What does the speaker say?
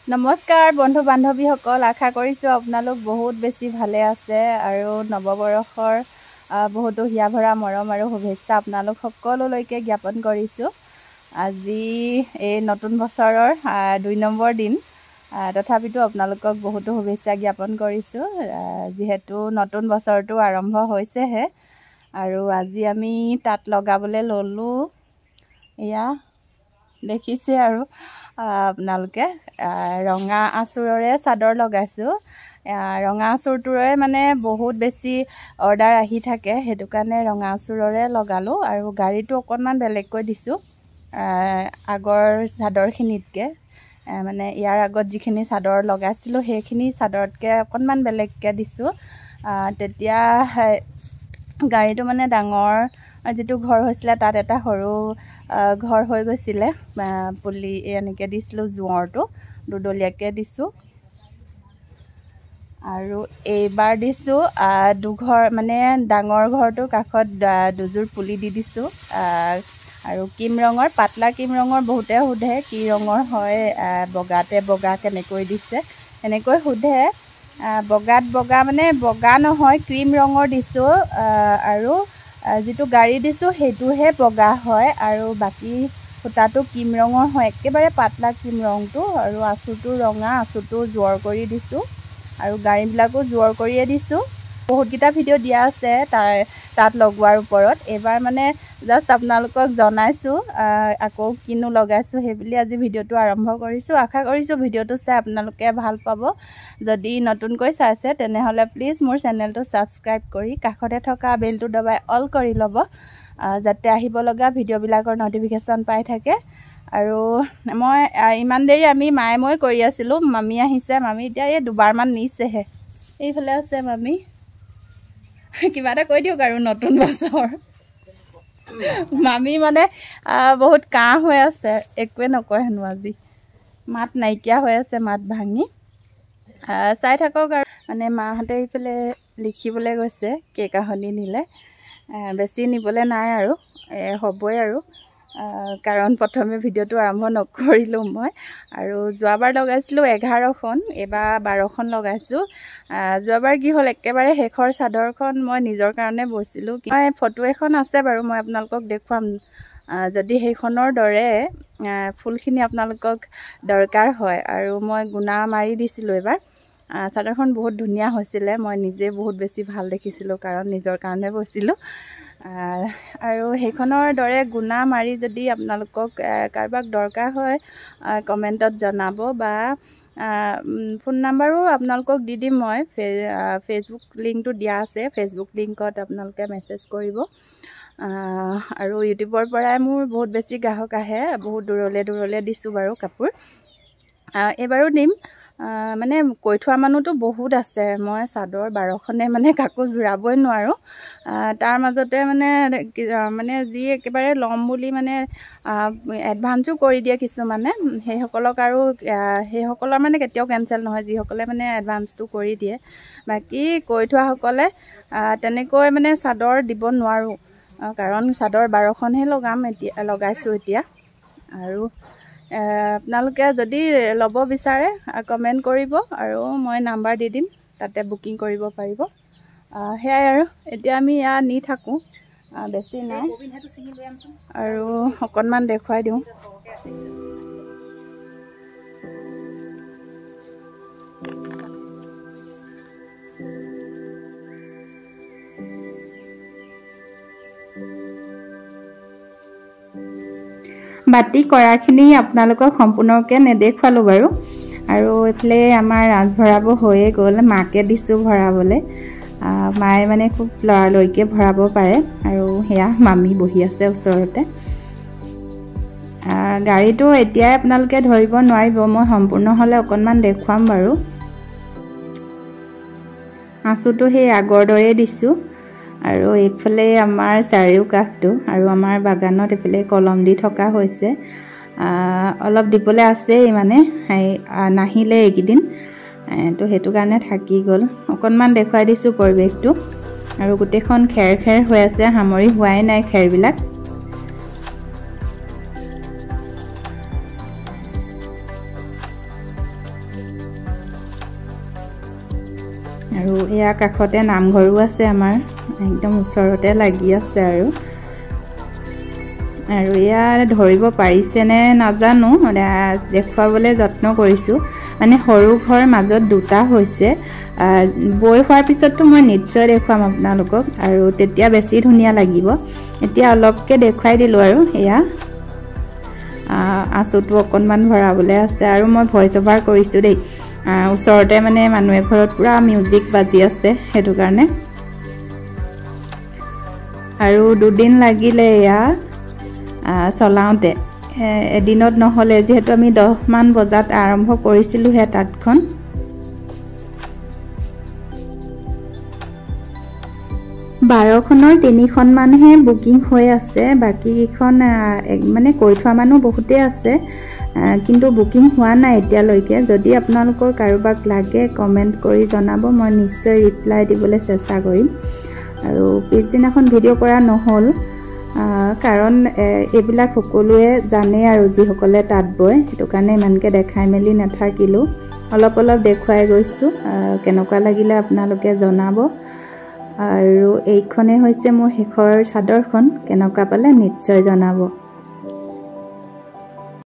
নমস্কাৰ বন্ধু বান্ধৱীসকল, আশা কৰিছোঁ আপোনালোক বহুত বেছি ভালে আছে আৰু নৱবৰ্ষৰ বহুতো হিয়া ভৰা মৰম আৰু শুভেচ্ছা আপোনালোক সকলোলৈকে জ্ঞাপন কৰিছোঁ। আজি এই নতুন বছৰৰ 2 নম্বৰ দিন, তথাপিতো আপোনালোকক বহুতো শুভেচ্ছা জ্ঞাপন কৰিছোঁ যিহেতু নতুন বছৰটো আৰম্ভ হৈছেহে। আৰু আজি আমি তাঁত লগাবলৈ ল'লোঁ। এয়া দেখিছে আৰু আপোনালোকে ৰঙা আঁচুৰৰে চাদৰ লগাইছোঁ। ৰঙা আঁচুৰটোৰে মানে বহুত বেছি অৰ্ডাৰ আহি থাকে, সেইটো কাৰণে ৰঙা আঁচুৰৰে লগালোঁ আৰু গাড়ীটো অকণমান বেলেগকৈ দিছোঁ আগৰ চাদৰখিনিতকৈ। মানে ইয়াৰ আগত যিখিনি চাদৰ লগাইছিলোঁ সেইখিনি চাদৰতকৈ অকণমান বেলেগকৈ দিছোঁ। তেতিয়া গাড়ীটো মানে ডাঙৰ যিটো ঘৰ হৈছিলে তাত এটা সৰু ঘৰ হৈ গৈছিলে, পুলি এনেকৈ দিছিলোঁ, জোঁৱৰটো দুডলীয়াকৈ দিছোঁ। আৰু এইবাৰ দিছোঁ দুঘৰ, মানে ডাঙৰ ঘৰটোৰ কাষত দুযোৰ পুলি দি দিছোঁ। আৰু ক্ৰীম ৰঙৰ, পাতলা ক্ৰীম ৰঙৰ বহুতে সোধে কি ৰঙৰ হয়, বগাতে বগা কেনেকৈ দিছে এনেকৈ সোধে। বগাত বগা মানে বগা নহয়, ক্ৰীম ৰঙৰ দিছোঁ। আৰু যিটো গাড়ী দিছোঁ সেইটোহে বগা হয় আৰু বাকী সূতাটো ক্ৰীম ৰঙৰ হয়, একেবাৰে পাতলা ক্ৰীম ৰংটো। আৰু আঁচুটো ৰঙা, আঁচুটো জোঁৱৰ কৰি দিছোঁ আৰু গাড়ীবিলাকো জোঁৱৰ কৰিয়ে দিছোঁ। বহুতকেইটা ভিডিঅ' দিয়া আছে তাত লগোৱাৰ ওপৰত। এইবাৰ মানে জাষ্ট আপোনালোকক জনাইছোঁ আকৌ কিনো লগাইছোঁ সেইবুলি আজি ভিডিঅ'টো আৰম্ভ কৰিছোঁ। আশা কৰিছোঁ ভিডিঅ'টো চাই আপোনালোকে ভাল পাব। যদি নতুনকৈ চাইছে তেনেহ'লে প্লিজ মোৰ চেনেলটো ছাবস্ক্ৰাইব কৰি কাষতে থকা বেলটো দবাই অল কৰি ল'ব, যাতে আহিব লগা ভিডিঅ'বিলাকৰ ন'টিফিকেশ্যন পাই থাকে। আৰু মই ইমান দেৰি আমি মায়ে মই কৰি আছিলোঁ, মামী আহিছে। মামী এতিয়া এই দুবাৰমান নিছেহে। এইফালে আছে মামী। কিবা এটা কৈ দিয়ক আৰু নতুন বছৰ। মামী মানে বহুত কাহ হৈ আছে, একোৱে নকয় হেনো আজি, মাত নাইকিয়া হৈ আছে, মাত ভাঙি। চাই থাকক আৰু। মানে মাহঁতে এইফালে লিখিবলৈ গৈছে, কেক আহনি নিলে। বেছি নিবলৈ নাই আৰু হ'বই আৰু, কাৰণ প্ৰথমে ভিডিঅ'টো আৰম্ভ নকৰিলোঁ মই। আৰু যোৱাবাৰ লগাইছিলোঁ 11খন, এইবাৰ 12খন লগাইছোঁ। যোৱাবাৰ কি হ'ল, একেবাৰে শেষৰ চাদৰখন মই নিজৰ কাৰণে বৈছিলোঁ। মই ফটো এখন আছে বাৰু, মই আপোনালোকক দেখুৱাম যদি সেইখনৰ দৰে ফুলখিনি আপোনালোকক দৰকাৰ হয়। আৰু মই গুণা মাৰি দিছিলোঁ এইবাৰ। চাদৰখন বহুত ধুনীয়া হৈছিলে, মই নিজে বহুত বেছি ভাল দেখিছিলোঁ কাৰণ নিজৰ কাৰণে বৈছিলোঁ। আৰু সেইখনৰ দৰে গুণা মাৰি যদি আপোনালোকক কাৰোবাক দৰকাৰ হয় কমেণ্টত জনাব, বা ফোন নাম্বাৰো আপোনালোকক দি দিম মই। ফেচবুক লিংকটো দিয়া আছে, ফেচবুক লিংকত আপোনালোকে মেছেজ কৰিব। আৰু ইউটিউবৰ পৰাই মোৰ বহুত বেছি গ্ৰাহক আহে, বহুত দূৰলৈ দিছোঁ বাৰু কাপোৰ। এইবাৰো দিম। মানে কৈ থোৱা মানুহটো বহুত আছে, মই চাদৰ 12খনে মানে কাকো জোৰাবই নোৱাৰোঁ। তাৰ মাজতে মানে যি একেবাৰে ল'ম বুলি মানে এডভান্সো কৰি দিয়ে কিছুমানে, সেইসকলক আৰু সেইসকলৰ মানে কেতিয়াও কেঞ্চেল নহয়, যিসকলে মানে এডভান্সটো কৰি দিয়ে। বাকী কৈ থোৱাসকলে তেনেকৈ মানে চাদৰ দিব নোৱাৰোঁ, কাৰণ চাদৰ 12খনহে লগাইছোঁ এতিয়া। আৰু আপোনালোকে যদি ল'ব বিচাৰে কমেণ্ট কৰিব আৰু মই নাম্বাৰ দি দিম, তাতে বুকিং কৰিব পাৰিব। সেয়াই আৰু, এতিয়া আমি ইয়াত নি থাকোঁ, বেছি নাই। আৰু অকণমান দেখুৱাই দিওঁ। বাতি কৰাখিনি আপোনালোকক সম্পূৰ্ণকৈ নেদেখুৱালোঁ বাৰু। আৰু এইফালে আমাৰ ৰাজ ভৰাব হৈয়ে গ'ল, মাকে দিছোঁ ভৰাবলৈ। মায়ে মানে খুব লৰালৰিকৈ ভৰাব পাৰে। আৰু সেয়া মামী বহি আছে ওচৰতে। গাড়ীটো এতিয়াই আপোনালোকে ধৰিব নোৱাৰিব, মই সম্পূৰ্ণ হ'লে অকণমান দেখুৱাম বাৰু। আঁচুটো সেই আগৰ দৰেই দিছোঁ। আৰু এইফালে আমাৰ চাৰিওকাষটো, আৰু আমাৰ বাগানত এইফালে কলম দি থকা হৈছে। অলপ দিবলৈ আছেই, মানে নাহিলে এইকেইদিন, তো সেইটো কাৰণে থাকি গ'ল। অকণমান দেখুৱাই দিছোঁ পৰিৱেশটো। আৰু গোটেইখন খেৰ খেৰ হৈ আছে, সামৰি হোৱাই নাই খেৰবিলাক। আৰু এয়া কাষতে নামঘৰো আছে আমাৰ একদম ওচৰতে লাগি আছে আৰু এয়া ধৰিব পাৰিছেনে নাজানো দেখুৱাবলৈ যত্ন কৰিছোঁ মানে সৰু ঘৰ মাজত দুটা হৈছে বৈ হোৱাৰ পিছততো মই নিশ্চয় দেখুৱাম আপোনালোকক আৰু তেতিয়া বেছি ধুনীয়া লাগিব এতিয়া অলপকৈ দেখুৱাই দিলোঁ আৰু এয়া আঁচুটো অকণমান ভৰাবলৈ আছে আৰু মই ভইচ অভাৰ কৰিছোঁ দেই ওচৰতে মানে মানুহ এঘৰত পুৰা মিউজিক বাজি আছে সেইটো কাৰণে আৰু দুদিন লাগিলে এয়া চলাওঁতে এদিনত নহ'লে যিহেতু আমি 10 মান বজাত আৰম্ভ কৰিছিলোঁহে তাঁতখন বাৰখনৰ 3খন মানহে বুকিং হৈ আছে বাকীকেইখন মানে কৈ থোৱা মানুহ বহুতেই আছে কিন্তু বুকিং হোৱা নাই এতিয়ালৈকে যদি আপোনালোকৰ কাৰোবাক লাগে কমেণ্ট কৰি জনাব মই নিশ্চয় ৰিপ্লাই দিবলৈ চেষ্টা কৰিম আৰু পিছদিনাখন ভিডিঅ' কৰা নহ'ল কাৰণ এইবিলাক সকলোৱে জানে আৰু যিসকলে তাঁত বয় সেইটো কাৰণে ইমানকৈ দেখাই মেলি নাথাকিলোঁ অলপ দেখুৱাই গৈছোঁ কেনেকুৱা লাগিলে আপোনালোকে জনাব আৰু এইখনে হৈছে মোৰ শেষৰ চাদৰখন কেনেকুৱা পালে নিশ্চয় জনাব